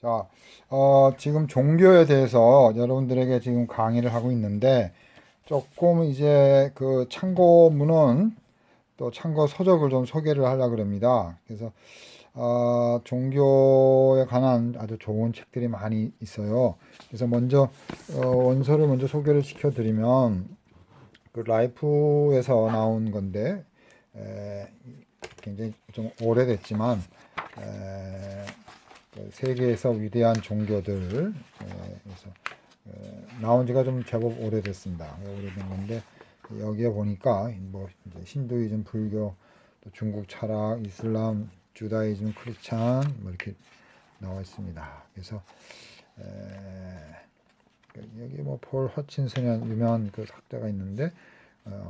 자, 지금 종교에 대해서 여러분들에게 지금 강의를 하고 있는데, 조금 이제 그 참고문헌 또 참고 서적을 좀 소개를 하려고 합니다. 그래서, 종교에 관한 아주 좋은 책들이 많이 있어요. 그래서 먼저, 원서를 먼저 소개를 시켜드리면, 그 라이프에서 나온 건데, 에, 굉장히 좀 오래됐지만, 에, 그 세계에서 위대한 종교들 그래서 나온 지가 좀 제법 오래됐습니다. 오래된 건데 여기에 보니까 뭐 이제 힌두이즘, 불교, 또 중국 철학, 이슬람, 주다이즘, 크리스찬 뭐 이렇게 나와 있습니다. 그래서 여기 뭐 폴 허친슨이라는 유명한 그 학자가 있는데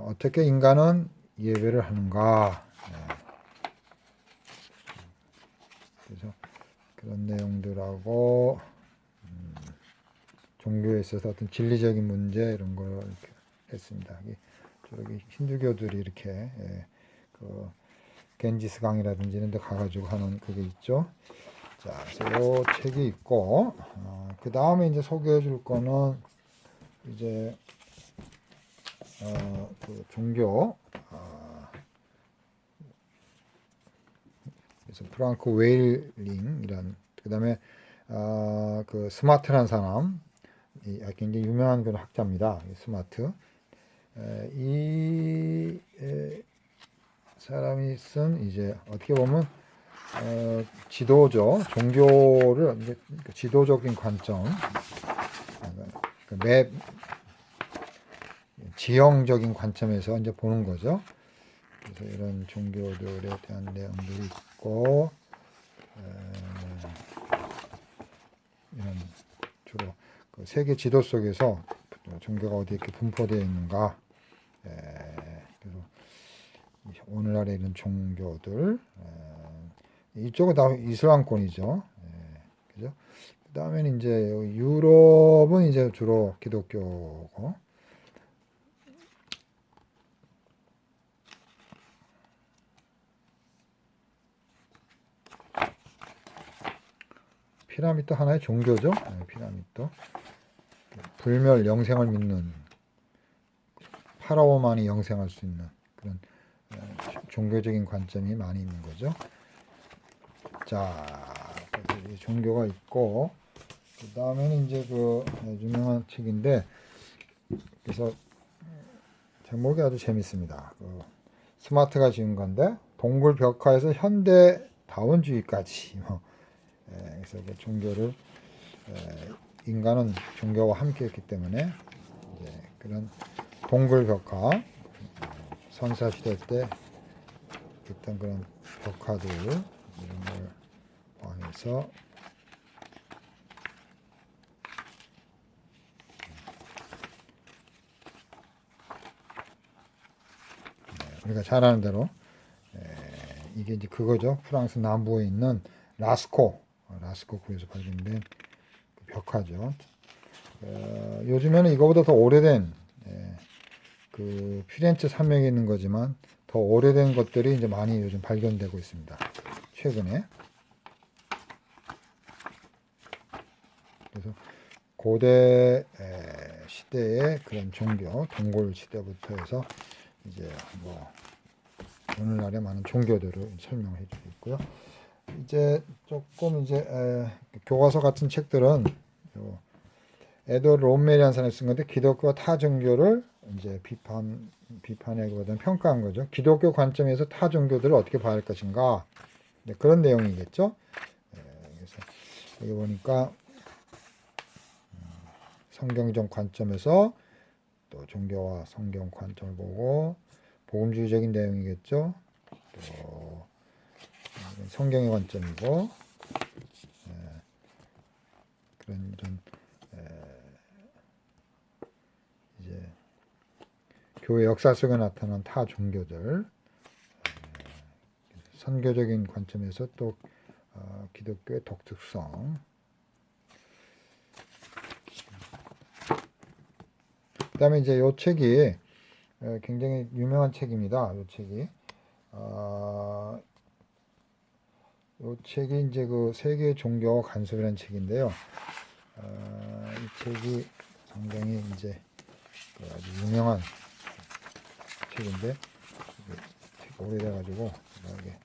어떻게 인간은 예배를 하는가. 그래서 그런 내용들하고 종교에 있어서 어떤 진리적인 문제 이런 걸 이렇게 했습니다. 저기 힌두교들이 이렇게 그 겐지스 강이라든지 이런 데 가가지고 하는 그게 있죠. 자, 그래서 이 책이 있고 그 다음에 이제 소개해 줄 거는 이제 그 종교 그래서 프랑크 웨일링이란 그 다음에 그 스마트라는 사람 굉장히 유명한 그런 학자입니다. 스마트. 이 사람이 쓴 이제 어떻게 보면 지도죠. 종교를 이제 그 지도적인 관점, 맵 지형적인 관점에서 이제 보는 거죠. 그래서 이런 종교들에 대한 내용들이 있고 이런 주로 그 세계 지도 속에서 종교가 어디 이렇게 분포되어 있는가. 그래서 오늘날의 이런 종교들 이쪽은 다 이슬람권이죠. 그죠? 그 다음에는 이제 유럽은 이제 주로 기독교고 피라미드 하나의 종교죠. 피라미드 불멸 영생을 믿는 파라오만이 영생할 수 있는 그런 종교적인 관점이 많이 있는 거죠. 자, 종교가 있고 그 다음에는 이제 그 유명한 책인데 그래서 제목이 아주 재밌습니다. 그 스마트가 지은 건데 동굴 벽화에서 현대 다원주의까지 그래서 그 종교를 인간은 종교와 함께했기 때문에 그런 동굴 벽화 선사 시대 때 있던 그런 벽화들 이런 걸 포함해서 우리가 잘 아는 대로 이게 이제 그거죠. 프랑스 남부에 있는 라스코 구에서 발견된 그 벽화죠. 요즘에는 이거보다 더 오래된 그 피렌체 산맥에 있는 거지만 더 오래된 것들이 이제 많이 요즘 발견되고 있습니다. 최근에. 그래서 고대 시대의 그런 종교, 동굴 시대부터 해서 이제 뭐 오늘날의 많은 종교들을 설명해 주고 있고요. 이제 조금 이제 교과서 같은 책들은 에드워드 롬메리라는 사람이 쓴 건데 기독교와 타 종교를 이제 비판하기보다는 평가한 거죠. 기독교 관점에서 타 종교들을 어떻게 봐야 할 것인가 그런 내용이겠죠. 그래서 여기 보니까 성경적 관점에서 또 종교와 성경 관점을 보고 복음주의적인 내용이겠죠. 또 성경의 관점이고 그런 이런 이제 교회 역사 속에 나타난 타 종교들 선교적인 관점에서 또 기독교의 독특성 그 다음에 이제 이 책이 굉장히 유명한 책입니다. 이 책이 이 책이 이제 그 세계 종교 간섭이라는 책인데요. 이 책이 상당히 이제 그 아주 유명한 책인데 책 오래돼가지고 이게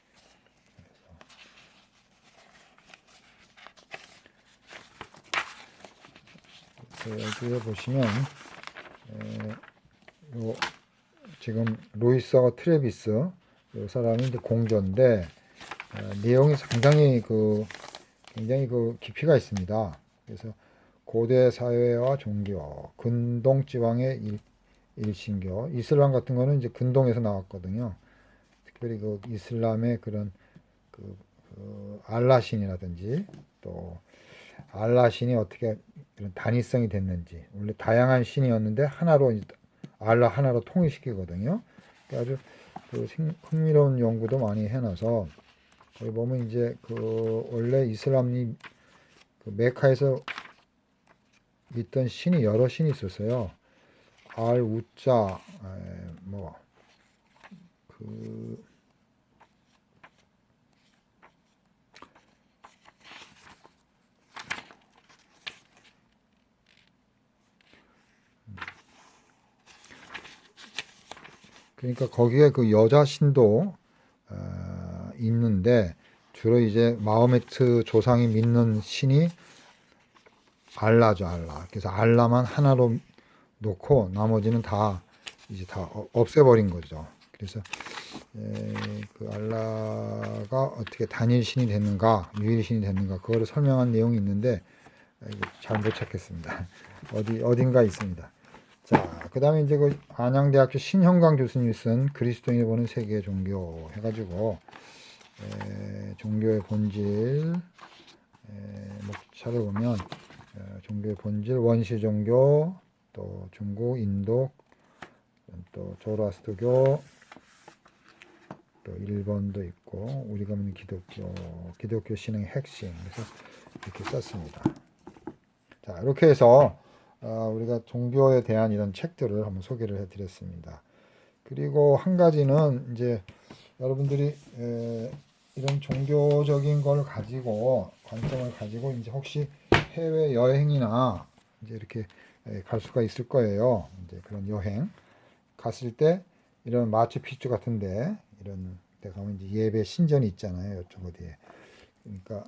여기에 보시면 요 지금 로이스와 트레비스 이 사람이 이제 공저인데 내용이 상당히 굉장히 깊이가 있습니다. 그래서 고대 사회와 종교, 근동 지방의 일신교, 이슬람 같은 거는 이제 근동에서 나왔거든요. 특별히 그 이슬람의 그런 알라신이라든지 또 알라신이 어떻게 그런 단위성이 됐는지, 원래 다양한 신이었는데 알라 하나로 통일시키거든요. 아주 흥미로운 연구도 많이 해놔서 거기 보면 이제 원래 이슬람이 메카에서 믿던 신이 여러 신이 있었어요. 알, 우자, 그러니까 거기에 그 여자 신도 있는데 주로 이제 마호메트 조상이 믿는 신이 알라죠, 알라. 그래서 알라만 하나로 놓고 나머지는 다 이제 다 없애버린 거죠. 그래서 그 알라가 어떻게 단일 신이 됐는가, 유일 신이 됐는가 그거를 설명한 내용이 있는데 잘 못 찾겠습니다. 어딘가 있습니다. 자, 그 다음에 이제 그 안양대학교 신형광 교수님이 쓴 그리스도인이 보는 세계 종교 해가지고 종교의 본질 목차를 보면 종교의 본질, 원시 종교, 또 중국, 인도, 또 조라스트교, 또 일본도 있고 우리가 믿는 기독교 신앙의 핵심 그래서 이렇게 썼습니다. 자, 이렇게 해서 우리가 종교에 대한 이런 책들을 한번 소개를 해드렸습니다. 그리고 한 가지는 이제 여러분들이 이런 종교적인 걸 가지고 관점을 가지고 이제 혹시 해외 여행이나 이제 이렇게 갈 수가 있을 거예요. 이제 그런 여행 갔을 때 이런 마추픽추 같은데 이런 데 가면 이제 예배 신전이 있잖아요. 이쪽 어디에. 그러니까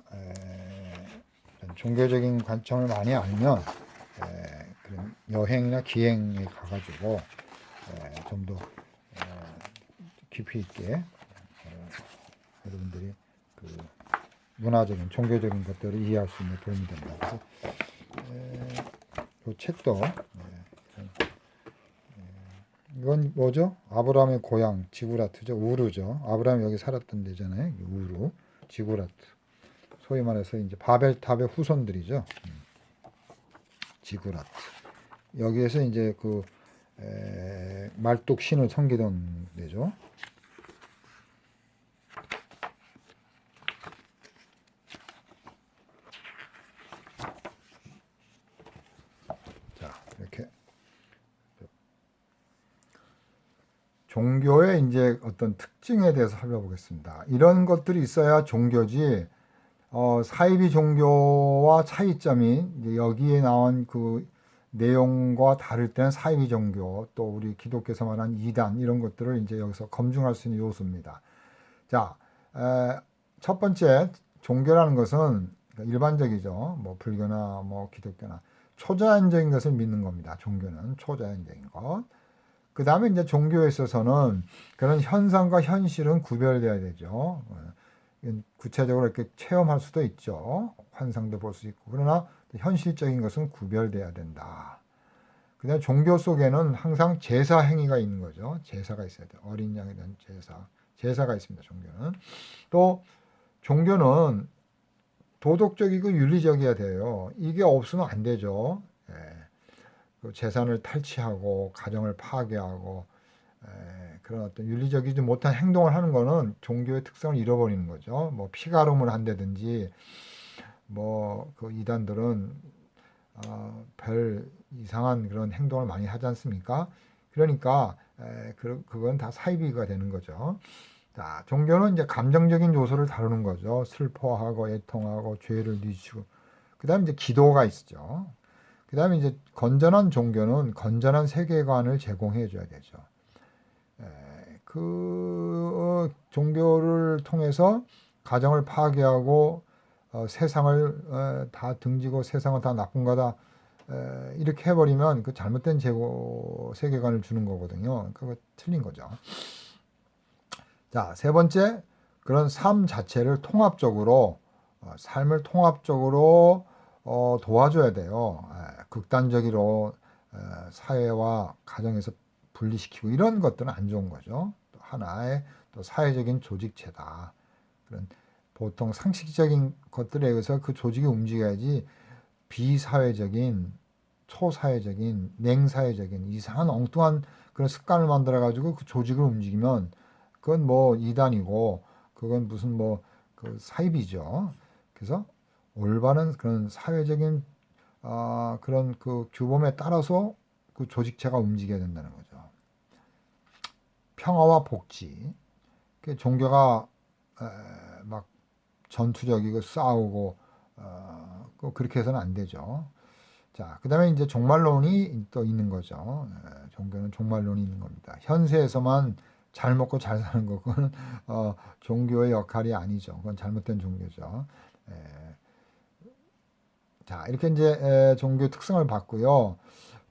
이런 종교적인 관점을 많이 알면 그런 여행이나 기행에 가가지고 좀 더 깊이 있게 여러분들이 그 문화적인 종교적인 것들을 이해할 수 있는 도움이 된다. 그래서 이 책도 이건 뭐죠? 아브라함의 고향 지구라트죠. 우르죠. 아브라함이 여기 살았던 데잖아요. 우르, 지구라트. 소위 말해서 이제 바벨탑의 후손들이죠. 지구라트. 여기에서 이제 말뚝 신을 섬기던 데죠. 자, 이렇게 종교의 이제 어떤 특징에 대해서 살펴보겠습니다. 이런 것들이 있어야 종교지. 사이비 종교와 차이점이 이제 여기에 나온 그 내용과 다를 때는 사이비 종교 또 우리 기독교에서 말하는 이단 이런 것들을 이제 여기서 검증할 수 있는 요소입니다. 자, 첫 번째 종교라는 것은 일반적이죠. 뭐 불교나 뭐 기독교나 초자연적인 것을 믿는 겁니다. 종교는 초자연적인 것. 그 다음에 이제 종교에 있어서는 그런 현상과 현실은 구별돼야 되죠. 구체적으로 이렇게 체험할 수도 있죠. 환상도 볼 수 있고. 그러나 현실적인 것은 구별돼야 된다. 그다음에 종교 속에는 항상 제사 행위가 있는 거죠. 제사가 있어야 돼요. 어린 양에 대한 제사가 있습니다. 종교는. 또 종교는 도덕적이고 윤리적이어야 돼요. 이게 없으면 안 되죠. 그 재산을 탈취하고 가정을 파괴하고 그런 어떤 윤리적이지 못한 행동을 하는 거는 종교의 특성을 잃어버리는 거죠. 뭐 피가름을 한다든지 뭐 그 이단들은 별 이상한 그런 행동을 많이 하지 않습니까? 그러니까 그건 다 사이비가 되는 거죠. 자, 종교는 이제 감정적인 요소를 다루는 거죠. 슬퍼하고 애통하고 죄를 뉘우치고. 그다음에 이제 기도가 있죠. 그다음에 이제 건전한 종교는 건전한 세계관을 제공해 줘야 되죠. 종교를 통해서 가정을 파괴하고 세상을 다 등지고 세상은 다 나쁜 거다 이렇게 해버리면 그 잘못된 세계관을 주는 거거든요. 그거 틀린 거죠. 자, 세 번째, 그런 삶 자체를 통합적으로 삶을 통합적으로 도와줘야 돼요. 극단적으로 사회와 가정에서 분리시키고 이런 것들은 안 좋은 거죠. 또 하나의 또 사회적인 조직체다. 그런 보통 상식적인 것들에 의해서 그 조직이 움직여야지 비사회적인 초사회적인 냉사회적인 이상한 엉뚱한 그런 습관을 만들어 가지고 그 조직을 움직이면 그건 뭐 이단이고 그건 무슨 뭐 그 사입이죠. 그래서 올바른 그런 사회적인 그런 그 규범에 따라서 그 조직체가 움직여야 된다는 거죠. 평화와 복지. 종교가 막 전투적이고 싸우고 그렇게 해서는 안 되죠. 자, 그다음에 이제 종말론이 또 있는 거죠. 종교는 종말론이 있는 겁니다. 현세에서만 잘 먹고 잘 사는 거 그건 종교의 역할이 아니죠. 그건 잘못된 종교죠. 자, 이렇게 이제 종교 특성을 봤고요.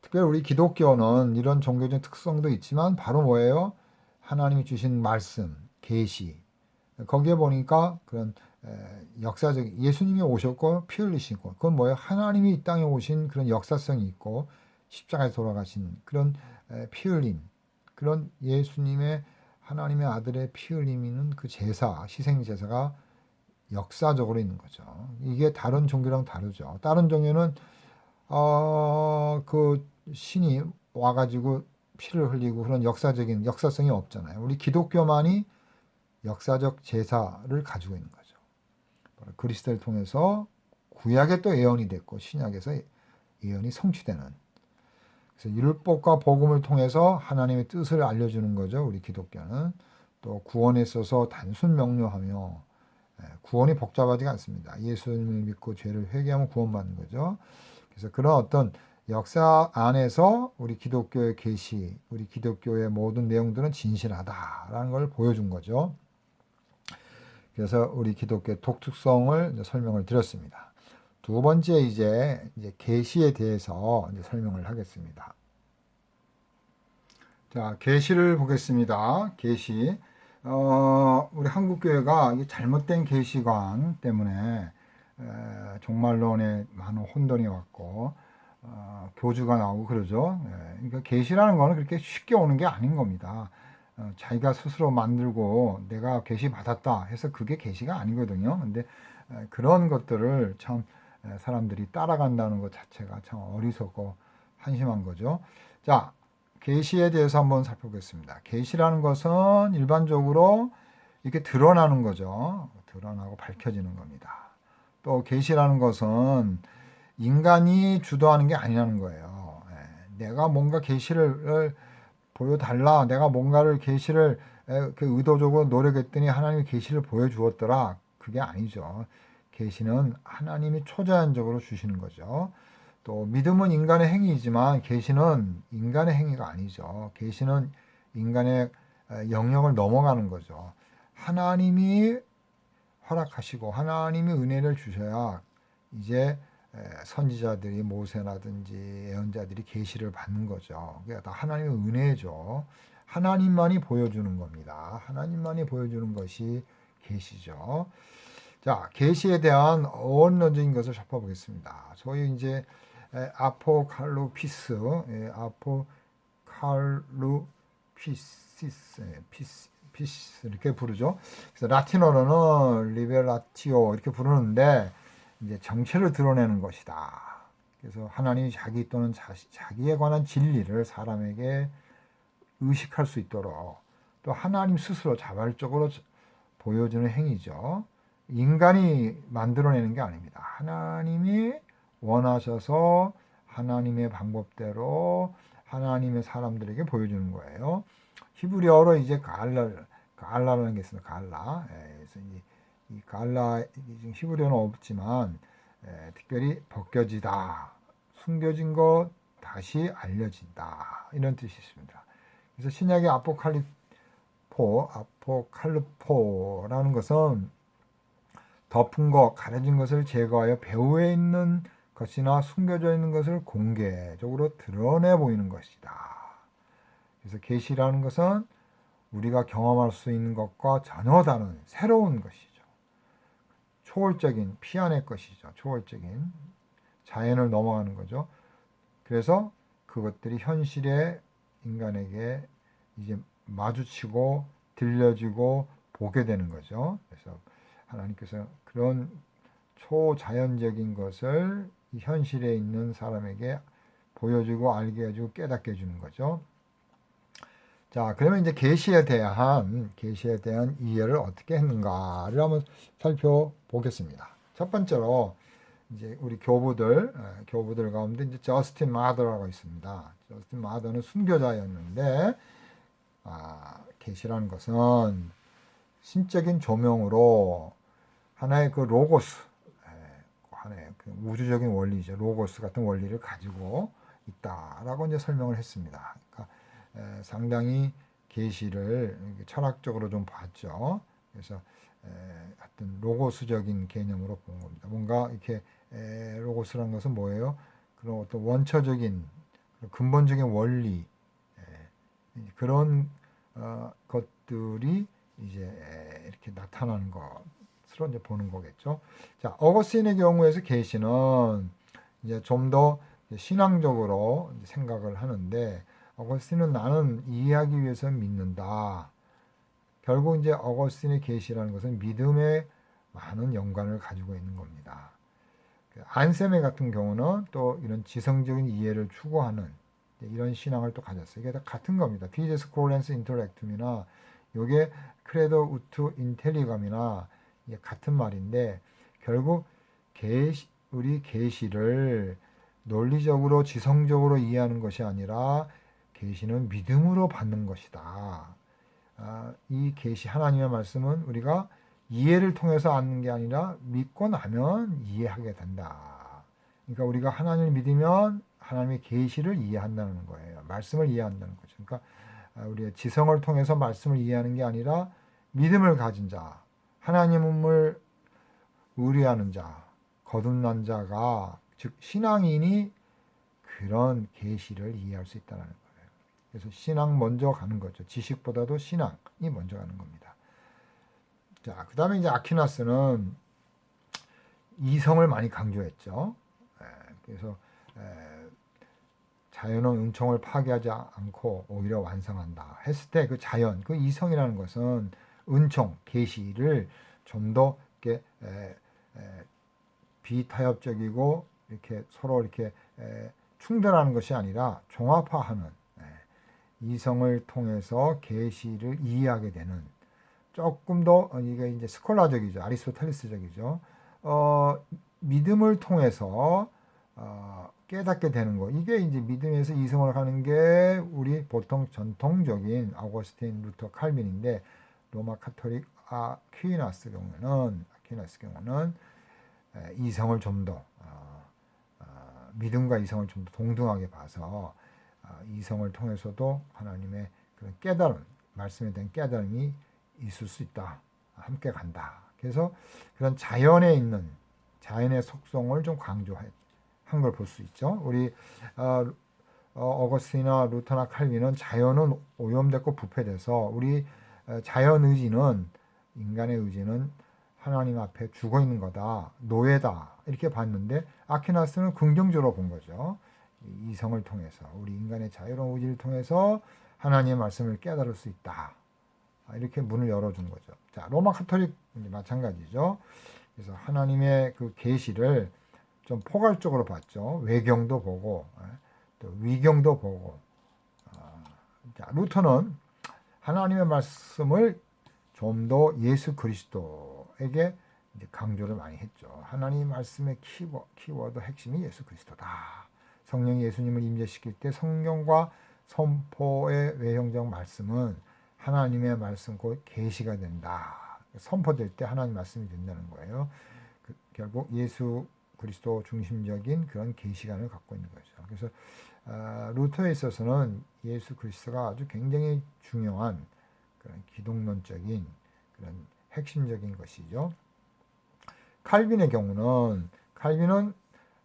특별히 우리 기독교는 이런 종교적 특성도 있지만 바로 뭐예요? 하나님이 주신 말씀, 계시. 거기에 보니까 그런 역사적 예수님이 오셨고 피 흘리시고 그건 뭐예요? 하나님이 이 땅에 오신 그런 역사성이 있고 십자가에 돌아가신 그런 피 흘림 그런 예수님의 하나님의 아들의 피 흘림이는 그 제사 희생 제사가 역사적으로 있는 거죠. 이게 다른 종교랑 다르죠. 다른 종교는 그 신이 와가지고 피를 흘리고 그런 역사적인 역사성이 없잖아요. 우리 기독교만이 역사적 제사를 가지고 있는 거죠. 그리스도를 통해서 구약에 또 예언이 됐고 신약에서 예언이 성취되는. 그래서 율법과 복음을 통해서 하나님의 뜻을 알려주는 거죠. 우리 기독교는 또 구원에 있어서 단순 명료하며 구원이 복잡하지가 않습니다. 예수님을 믿고 죄를 회개하면 구원받는 거죠. 그래서 그런 어떤 역사 안에서 우리 기독교의 계시, 우리 기독교의 모든 내용들은 진실하다라는 걸 보여준 거죠. 그래서 우리 기독교의 독특성을 설명을 드렸습니다. 두 번째 이제 계시에 대해서 이제 설명을 하겠습니다. 자, 계시를 보겠습니다. 계시. 우리 한국교회가 잘못된 계시관 때문에 종말론에 많은 혼돈이 왔고 교주가 나오고 그러죠. 그러니까 계시라는 거는 그렇게 쉽게 오는 게 아닌 겁니다. 자기가 스스로 만들고 내가 계시 받았다 해서 그게 계시가 아니거든요. 근데 그런 것들을 참 사람들이 따라간다는 것 자체가 참 어리석고 한심한 거죠. 자, 계시에 대해서 한번 살펴보겠습니다. 계시라는 것은 일반적으로 이렇게 드러나는 거죠. 드러나고 밝혀지는 겁니다. 또 계시라는 것은 인간이 주도하는 게 아니라는 거예요. 내가 뭔가 계시를 보여달라. 내가 뭔가를 계시를 의도적으로 노력했더니 하나님이 계시를 보여주었더라. 그게 아니죠. 계시는 하나님이 초자연적으로 주시는 거죠. 또 믿음은 인간의 행위이지만 계시는 인간의 행위가 아니죠. 계시는 인간의 영역을 넘어가는 거죠. 하나님이 허락하시고 하나님이 은혜를 주셔야 이제 선지자들이 모세라든지 예언자들이 계시를 받는 거죠. 그게 다 하나님의 은혜죠. 하나님만이 보여주는 겁니다. 하나님만이 보여주는 것이 계시죠. 자, 계시에 대한 원론적인 것을 살펴보겠습니다. 소위 이제 아포칼루피스, 피스 이렇게 부르죠. 그래서 라틴어로는 리베라티오 이렇게 부르는데 이제 정체를 드러내는 것이다. 그래서 하나님이 자기 또는 자기에 관한 진리를 사람에게 의식할 수 있도록 또 하나님 스스로 자발적으로 보여주는 행위죠. 인간이 만들어내는 게 아닙니다. 하나님이 원하셔서 하나님의 방법대로 하나님의 사람들에게 보여주는 거예요. 히브리어로 이제 갈라라는 게 있습니다. 갈라. 그래서 이 갈라 지금 히브리어는 없지만 특별히 벗겨지다, 숨겨진 것 다시 알려진다 이런 뜻이 있습니다. 그래서 신약의 아포칼리포라는 것은 덮은 것, 가려진 것을 제거하여 배후에 있는 것이나 숨겨져 있는 것을 공개적으로 드러내 보이는 것이다. 그래서 계시라는 것은 우리가 경험할 수 있는 것과 전혀 다른 새로운 것이죠. 초월적인 피안의 것이죠. 초월적인 자연을 넘어가는 거죠. 그래서 그것들이 현실의 인간에게 이제 마주치고 들려지고 보게 되는 거죠. 그래서 하나님께서 그런 초자연적인 것을 현실에 있는 사람에게 보여주고 알게 해주고 깨닫게 해주는 거죠. 자, 그러면 이제 계시에 대한 이해를 어떻게 했는가를 한번 살펴보겠습니다. 첫 번째로 이제 우리 교부들 가운데 이제 저스틴 마더라고 있습니다. 저스틴 마더는 순교자였는데 계시라는 것은 신적인 조명으로 하나의 그 로고스, 하나의 그 우주적인 원리죠. 로고스 같은 원리를 가지고 있다라고 이제 설명을 했습니다. 그러니까 상당히 계시를 철학적으로 좀 봤죠. 그래서 하여튼 로고스적인 개념으로 본 겁니다. 뭔가 이렇게 로고스라는 것은 뭐예요? 그런 어떤 원초적인 근본적인 원리 그런 것들이 이제 이렇게 나타나는 것으로 이제 보는 거겠죠. 자, 어거스틴의 경우에서 계시는 이제 좀 더 신앙적으로 생각을 하는데 어거스틴은 나는 이해하기 위해서 믿는다. 결국 이제 어거스틴의 계시라는 것은 믿음에 많은 연관을 가지고 있는 겁니다. 안세메 같은 경우는 또 이런 지성적인 이해를 추구하는 이런 신앙을 또 가졌어요. 이게 다 같은 겁니다. 피제스 코렌스 인터랙툼이나 요게 크레도 우투 인텔리감이나 같은 말인데 결국 우리 계시를 논리적으로 지성적으로 이해하는 것이 아니라 계시는 믿음으로 받는 것이다. 이 계시 하나님의 말씀은 우리가 이해를 통해서 아는 게 아니라 믿고 나면 이해하게 된다. 그러니까 우리가 하나님을 믿으면 하나님의 계시를 이해한다는 거예요. 말씀을 이해한다는 거죠. 그러니까 우리가 지성을 통해서 말씀을 이해하는 게 아니라 믿음을 가진 자, 하나님을 의뢰하는 자, 거듭난 자가 즉 신앙인이 그런 계시를 이해할 수 있다는 거예요. 그래서 신앙 먼저 가는 거죠. 지식보다도 신앙이 먼저 가는 겁니다. 자, 그 다음에 이제 아퀴나스는 이성을 많이 강조했죠. 그래서 자연은 은총을 파괴하지 않고 오히려 완성한다 했을 때 그 자연, 그 이성이라는 것은 은총, 계시를 좀 더 이렇게 비타협적이고 이렇게 서로 이렇게 충돌하는 것이 아니라 종합화하는 이성을 통해서 계시를 이해하게 되는 조금 더 이게 이제 스콜라적이죠. 아리스토텔레스적이죠. 믿음을 통해서 깨닫게 되는 거. 이게 이제 믿음에서 이성을 가는 게 우리 보통 전통적인 아우구스틴, 루터, 칼빈인데 로마 카톨릭 아퀴나스 경우는 이성을 좀 더 믿음과 이성을 좀 더 동등하게 봐서 이성을 통해서도 하나님의 그런 깨달음, 말씀에 대한 깨달음이 있을 수 있다. 함께 간다. 그래서 그런 자연에 있는 자연의 속성을 좀 강조한 걸 볼 수 있죠. 우리 어거스티나 루터나 칼빈은 자연은 오염됐고 부패돼서 우리 자연 의지는 인간의 의지는 하나님 앞에 죽어 있는 거다, 노예다 이렇게 봤는데 아퀴나스는 긍정적으로 본 거죠. 이성을 통해서 우리 인간의 자유로운 의지를 통해서 하나님의 말씀을 깨달을 수 있다. 이렇게 문을 열어준 거죠. 자, 로마 카톨릭 마찬가지죠. 그래서 하나님의 그 계시를 좀 포괄적으로 봤죠. 외경도 보고 또 위경도 보고. 자, 루터는 하나님의 말씀을 좀 더 예수 그리스도에게 강조를 많이 했죠. 하나님 말씀의 키워드 핵심이 예수 그리스도다. 성령이 예수님을 임재시킬 때 성령과 선포의 외형적 말씀은 하나님의 말씀 곧 계시가 된다. 선포될 때 하나님 말씀이 된다는 거예요. 결국 예수 그리스도 중심적인 그런 계시관을 갖고 있는 거죠. 그래서 루터에 있어서는 예수 그리스도가 아주 굉장히 중요한 그런 기독론적인 그런 핵심적인 것이죠. 칼빈의 경우는 칼빈은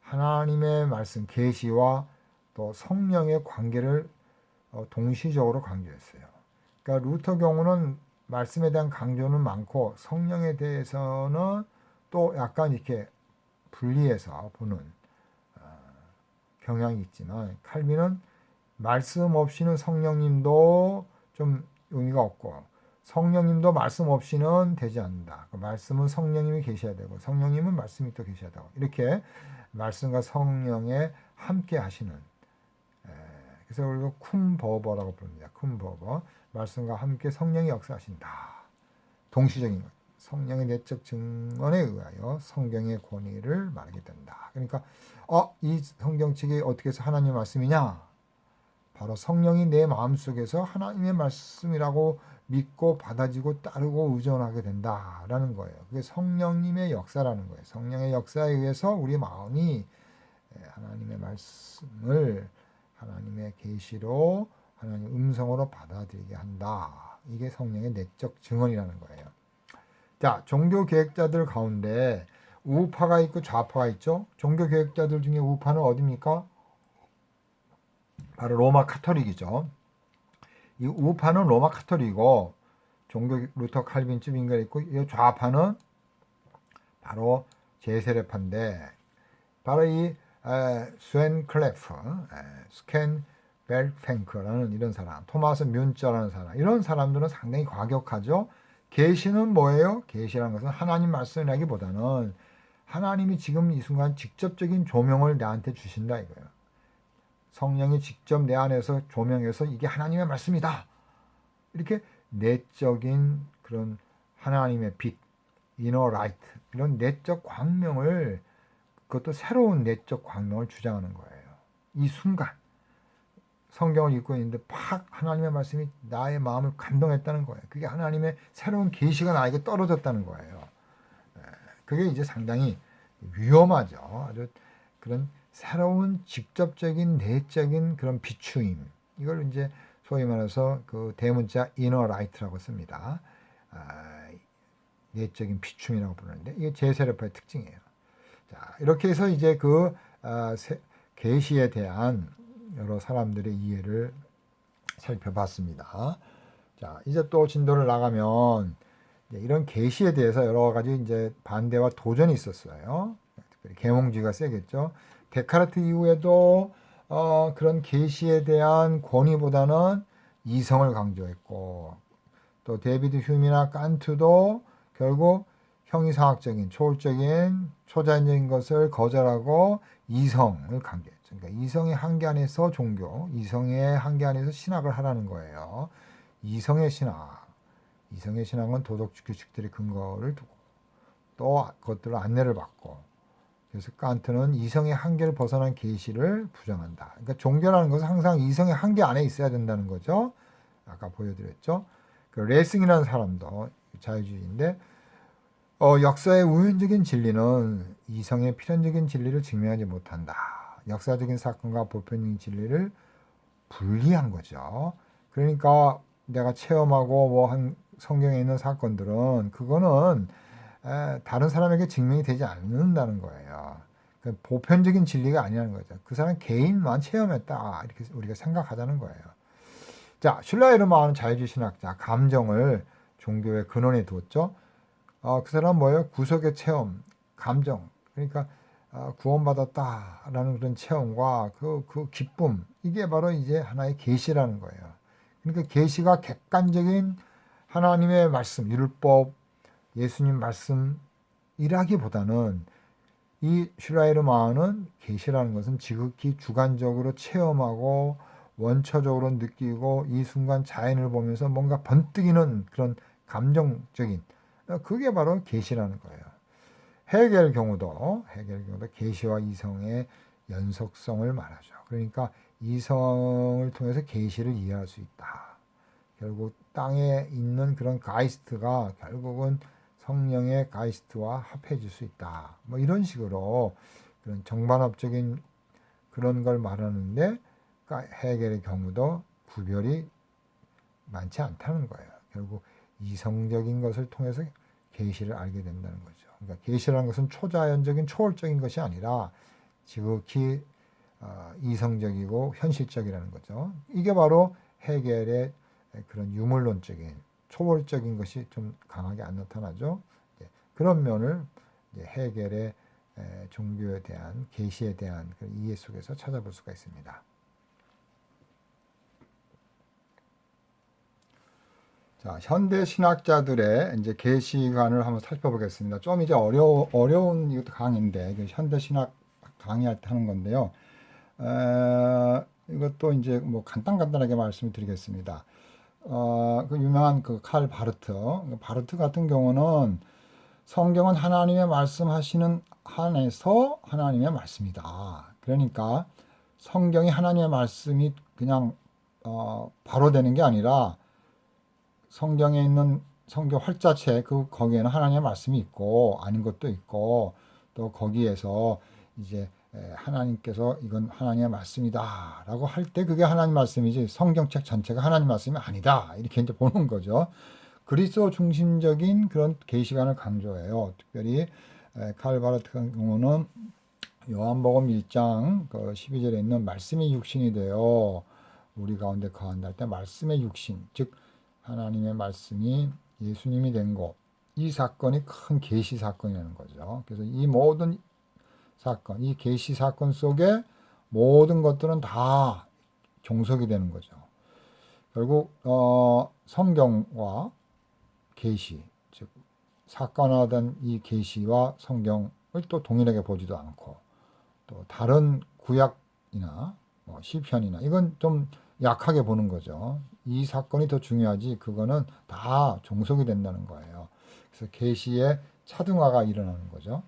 하나님의 말씀 계시와 또 성령의 관계를 동시적으로 강조했어요. 그러니까 루터 경우는 말씀에 대한 강조는 많고 성령에 대해서는 또 약간 이렇게 분리해서 보는 경향이 있지만 칼빈은 말씀 없이는 성령님도 좀 의미가 없고 성령님도 말씀 없이는 되지 않는다. 그 말씀은 성령님이 계셔야 되고 성령님은 말씀이 또 계셔야 되고 이렇게 말씀과 성령에 함께 하시는 그래서 우리가 쿰버버라고 부릅니다. 쿰버버 말씀과 함께 성령이 역사하신다. 동시적인 것. 성령의 내적 증언에 의하여 성경의 권위를 말하게 된다. 그러니까 이 성경책이 어떻게 해서 하나님의 말씀이냐? 바로 성령이 내 마음속에서 하나님의 말씀이라고 믿고 받아지고 따르고 의존하게 된다라는 거예요. 그게 성령님의 역사라는 거예요. 성령의 역사에 의해서 우리 마음이 하나님의 말씀을 하나님의 계시로 하나님의 음성으로 받아들이게 한다. 이게 성령의 내적 증언이라는 거예요. 자, 종교 계획자들 가운데 우파가 있고 좌파가 있죠. 종교 계획자들 중에 우파는 어디입니까? 바로 로마 카톨릭이죠. 이 우파는 로마 카톨릭이고 종교 루터 칼빈쯤 인가 있고 이 좌파는 바로 제세례파인데 바로 이 스웬 클레프, 스캔 벨팽크라는 이런 사람, 토마스 뮌저라는 사람, 이런 사람들은 상당히 과격하죠. 계시는 뭐예요? 계시라는 것은 하나님 말씀이라기보다는 하나님이 지금 이 순간 직접적인 조명을 나한테 주신다 이거예요. 성령이 직접 내 안에서 조명해서 이게 하나님의 말씀이다. 이렇게 내적인 그런 하나님의 빛, 이너 라이트, 이런 내적 광명을 그것도 새로운 내적 광명을 주장하는 거예요. 이 순간 성경을 읽고 있는데 팍 하나님의 말씀이 나의 마음을 감동했다는 거예요. 그게 하나님의 새로운 계시가 나에게 떨어졌다는 거예요. 그게 이제 상당히 위험하죠. 아주 그런 새로운 직접적인 내적인 그런 비추임. 이걸 이제 소위 말해서 그 대문자 이너 라이트라고 씁니다. 내적인 비춤이라고 부르는데 이게 제세례파의 특징이에요. 자, 이렇게 해서 이제 그 계시에 대한 여러 사람들의 이해를 살펴봤습니다. 자, 이제 또 진도를 나가면 이런 계시에 대해서 여러 가지 이제 반대와 도전이 있었어요. 특별히 계몽주의가 세겠죠. 데카르트 이후에도 그런 계시에 대한 권위보다는 이성을 강조했고 또 데이비드 휴미나 칸트도 결국 형이상학적인 초월적인 초자연적인 것을 거절하고 이성을 강조했죠. 그러니까 이성의 한계 안에서 종교, 이성의 한계 안에서 신학을 하라는 거예요. 이성의 신학. 이성의 신앙은 도덕 규칙들의 근거를 두고 또 그것들을 안내를 받고 그래서 칸트는 이성의 한계를 벗어난 계시를 부정한다. 그러니까 종교라는 것은 항상 이성의 한계 안에 있어야 된다는 거죠. 아까 보여드렸죠. 그 레싱이라는 사람도 자유주의인데 역사의 우연적인 진리는 이성의 필연적인 진리를 증명하지 못한다. 역사적인 사건과 보편적인 진리를 분리한 거죠. 그러니까 내가 체험하고 뭐 한 성경에 있는 사건들은 그거는 다른 사람에게 증명이 되지 않는다는 거예요. 그러니까 보편적인 진리가 아니라는 거죠. 그 사람 개인만 체험했다 이렇게 우리가 생각하자는 거예요. 자, 슐라이르마는 자유주의 신학자 감정을 종교의 근원에 두었죠. 그 사람은 뭐예요? 구속의 체험, 감정. 그러니까 구원받았다라는 그런 체험과 그 기쁨 이게 바로 이제 하나의 계시라는 거예요. 그러니까 계시가 객관적인 하나님의 말씀, 율법, 예수님 말씀이라기보다는 이 슐라이르마는 계시라는 것은 지극히 주관적으로 체험하고 원초적으로 느끼고 이 순간 자연을 보면서 뭔가 번뜩이는 그런 감정적인 그게 바로 계시라는 거예요. 헤겔 경우도 계시와 이성의 연속성을 말하죠. 그러니까 이성을 통해서 계시를 이해할 수 있다. 결국 땅에 있는 그런 가이스트가 결국은 성령의 가이스트와 합해질 수 있다. 뭐 이런 식으로 그런 정반합적인 그런 걸 말하는데 헤겔의 경우도 구별이 많지 않다는 거예요. 결국 이성적인 것을 통해서 계시를 알게 된다는 거죠. 그러니까 계시라는 것은 초자연적인 초월적인 것이 아니라 지극히 이성적이고 현실적이라는 거죠. 이게 바로 헤겔의 그런 유물론적인 초월적인 것이 좀 강하게 안 나타나죠. 그런 면을 헤겔의 종교에 대한 계시에 대한 이해 속에서 찾아볼 수가 있습니다. 자, 현대 신학자들의 이제 계시관을 한번 살펴보겠습니다. 좀 이제 어려운 이것도 강의인데 현대 신학 강의할 때 하는 건데요. 이것도 이제 뭐 간단하게 말씀을 드리겠습니다. 그 유명한 그 칼 바르트 같은 경우는 성경은 하나님의 말씀하시는 한에서 하나님의 말씀이다. 그러니까 성경이 하나님의 말씀이 그냥 바로 되는 게 아니라 성경에 있는 성경 활자체 거기에는 하나님의 말씀이 있고 아닌 것도 있고 또 거기에서 이제 하나님께서 이건 하나님의 말씀이다라고 할 때 그게 하나님 말씀이지 성경책 전체가 하나님 말씀이 아니다 이렇게 이제 보는 거죠. 그리스도 중심적인 그런 계시관을 강조해요. 특별히 칼 바르트 같은 경우는 요한복음 1장 12절에 있는 말씀이 육신이 되어 우리 가운데 거한다 할 때 말씀의 육신 즉 하나님의 말씀이 예수님이 된 것, 이 사건이 큰 계시 사건이라는 거죠. 그래서 이 모든 사건, 이 계시 사건 속에 모든 것들은 다 종속이 되는 거죠. 결국 성경과 계시, 즉 사건화된 이 계시와 성경을 또 동일하게 보지도 않고 또 다른 구약이나 시편이나 이건 좀 약하게 보는 거죠. 이 사건이 더 중요하지 그거는 다 종속이 된다는 거예요. 그래서 계시의 차등화가 일어나는 거죠.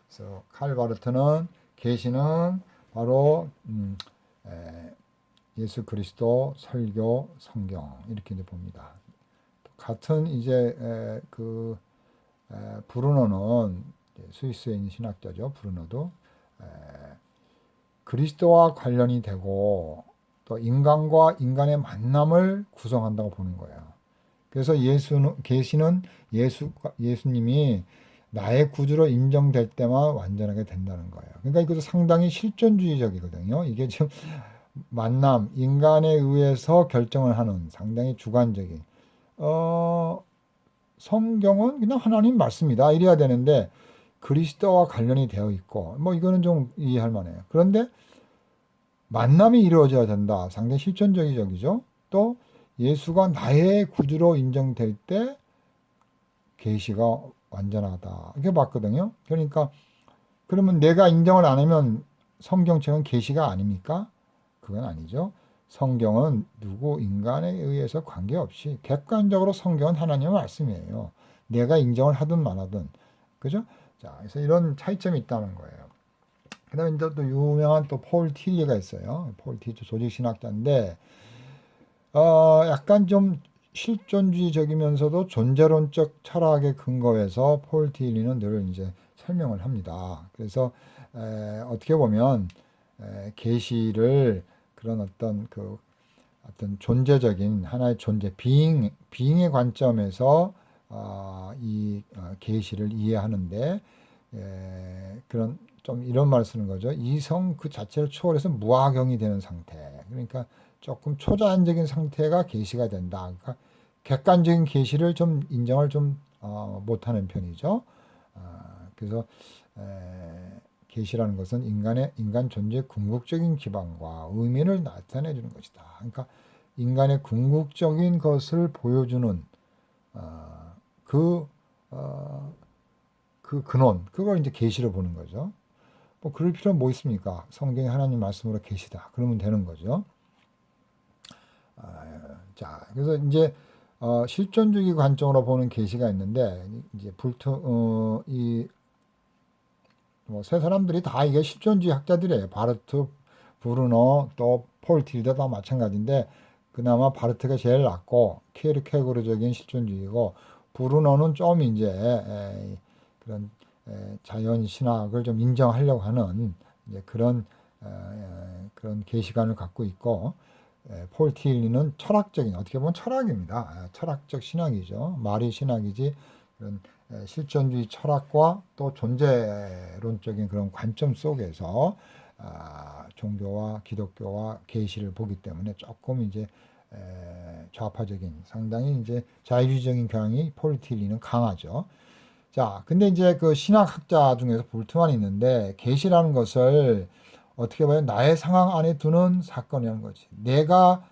그래서 칼 바르트는 계시는 바로 예수 그리스도, 설교, 성경 이렇게 이제 봅니다. 같은 이제 브루노는 스위스에 있는 신학자죠. 브루노도 그리스도와 관련이 되고 또 인간과 인간의 만남을 구성한다고 보는 거예요. 그래서 계시는 예수님이 나의 구주로 인정될 때만 완전하게 된다는 거예요. 그러니까 이것도 상당히 실존주의적이거든요. 이게 지금 만남, 인간에 의해서 결정을 하는 상당히 주관적인 성경은 그냥 하나님 말씀이다 이래야 되는데 그리스도와 관련이 되어 있고 뭐 이거는 좀 이해할 만해요. 그런데 만남이 이루어져야 된다. 상당히 실존적이죠. 또 예수가 나의 구주로 인정될 때 계시가 완전하다. 이렇게 봤거든요. 그러니까 그러면 내가 인정을 안 하면 성경책은 계시가 아닙니까? 그건 아니죠. 성경은 누구 인간에 의해서 관계없이 객관적으로 성경은 하나님의 말씀이에요. 내가 인정을 하든 말하든. 그죠? 자, 그래서 이런 차이점이 있다는 거예요. 그 다음에 이제 또 유명한 또 폴 틸리가 있어요. 폴 틸리 조직신학자인데, 약간 좀 실존주의적이면서도 존재론적 철학에 근거해서 폴 틸리는 늘 이제 설명을 합니다. 그래서 어떻게 보면 계시를 그런 어떤 존재적인 하나의 존재, 빙의 관점에서 이 계시를 이해하는데 그런 좀 이런 말을 쓰는 거죠. 이성 그 자체를 초월해서 무아경이 되는 상태. 그러니까 조금 초자연적인 상태가 계시가 된다. 그러니까 객관적인 계시를 좀 인정을 좀 못하는 편이죠. 그래서 계시라는 것은 인간 존재의 궁극적인 기반과 의미를 나타내 주는 것이다. 그러니까 인간의 궁극적인 것을 보여주는 그 근원, 그걸 이제 계시로 보는 거죠. 뭐 그럴 필요는 뭐 있습니까? 성경이 하나님 말씀으로 계시다. 그러면 되는 거죠. 자, 그래서 이제 실존주의 관점으로 보는 계시가 있는데 이제 뭐 세 사람들이 다 이게 실존주의 학자들이에요. 바르트, 브루노, 또 폴 틸리도 다 마찬가지인데 그나마 바르트가 제일 낫고 키르케고르적인 실존주의고 브루노는 좀 이제 그런 자연 신학을 좀 인정하려고 하는 이제 그런 계시관을 갖고 있고 폴 티일리는 철학적인 어떻게 보면 철학입니다. 철학적 신학이죠. 말이 신학이지 그런 실존주의 철학과 또 존재론적인 그런 관점 속에서 종교와 기독교와 계시를 보기 때문에 조금 이제 좌파적인 상당히 이제 자유주의적인 경향이 폴 티일리는 강하죠. 자, 근데 이제 그 신학학자 중에서 볼트만이 있는데 계시라는 것을 어떻게 봐요? 나의 상황 안에 두는 사건이라는 거지. 내가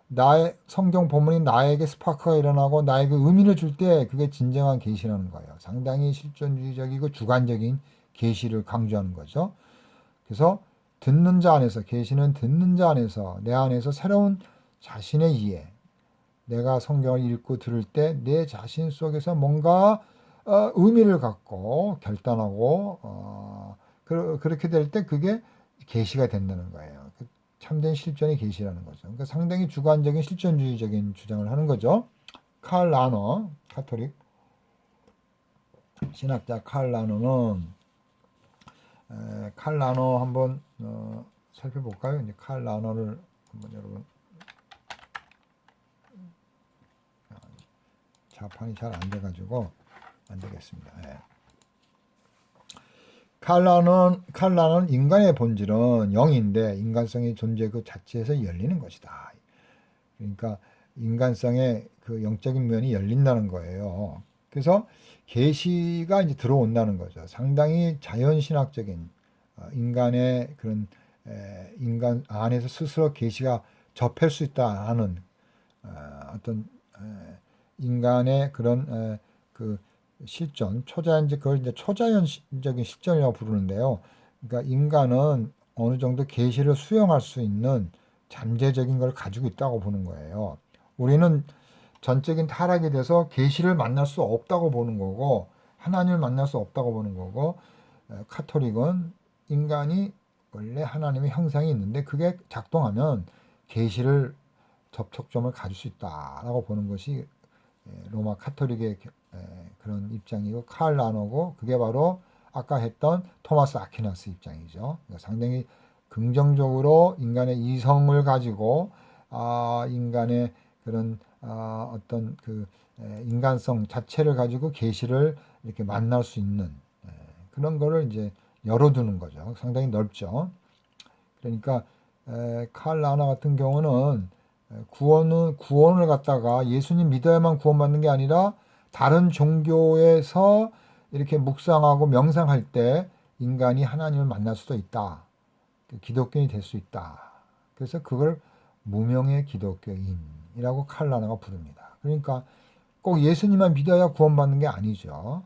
나의 성경 본문이 나에게 스파크가 일어나고 나에게 의미를 줄 때 그게 진정한 계시라는 거예요. 상당히 실존주의적이고 주관적인 계시를 강조하는 거죠. 그래서 듣는 자 안에서 계시는 듣는 자 안에서 내 안에서 새로운 자신의 이해, 내가 성경을 읽고 들을 때 내 자신 속에서 뭔가 의미를 갖고 결단하고 그렇게 될 때 그게 계시가 된다는 거예요. 참된 실존의 계시라는 거죠. 그러니까 상당히 주관적인 실존주의적인 주장을 하는 거죠. 칼 라너, 카톨릭 신학자 칼 라너는 칼 라너 한번 살펴볼까요? 이제 칼 라너를 한번 여러분 자판이 잘 안 돼가지고 안 되겠습니다. 네. 칼라는 인간의 본질은 영인데 인간성의 존재 그 자체에서 열리는 것이다. 그러니까 인간성의 그 영적인 면이 열린다는 거예요. 그래서 계시가 이제 들어온다는 거죠. 상당히 자연신학적인 인간의 그런 인간 안에서 스스로 계시가 접할 수 있다 하는 어떤 인간의 그런 그 실존, 그걸 이제 초자연적인 실존이라고 부르는데요. 그러니까 인간은 어느 정도 계시를 수용할 수 있는 잠재적인 걸 가지고 있다고 보는 거예요. 우리는 전적인 타락이 돼서 계시를 만날 수 없다고 보는 거고 하나님을 만날 수 없다고 보는 거고 카톨릭은 인간이 원래 하나님의 형상이 있는데 그게 작동하면 계시를 접촉점을 가질 수 있다라고 보는 것이 로마 카톨릭의 그런 입장이고 칼 라노고 그게 바로 아까 했던 토마스 아퀴나스 입장이죠. 그러니까 상당히 긍정적으로 인간의 이성을 가지고 인간의 그런 어떤 그 인간성 자체를 가지고 계시를 이렇게 만날 수 있는 그런 거를 이제 열어두는 거죠. 상당히 넓죠. 그러니까 칼 라나 같은 경우는 구원을 갖다가 예수님 믿어야만 구원받는 게 아니라 다른 종교에서 이렇게 묵상하고 명상할 때 인간이 하나님을 만날 수도 있다. 기독교인이 될 수 있다. 그래서 그걸 무명의 기독교인이라고 칼 라나가 부릅니다. 그러니까 꼭 예수님만 믿어야 구원받는 게 아니죠.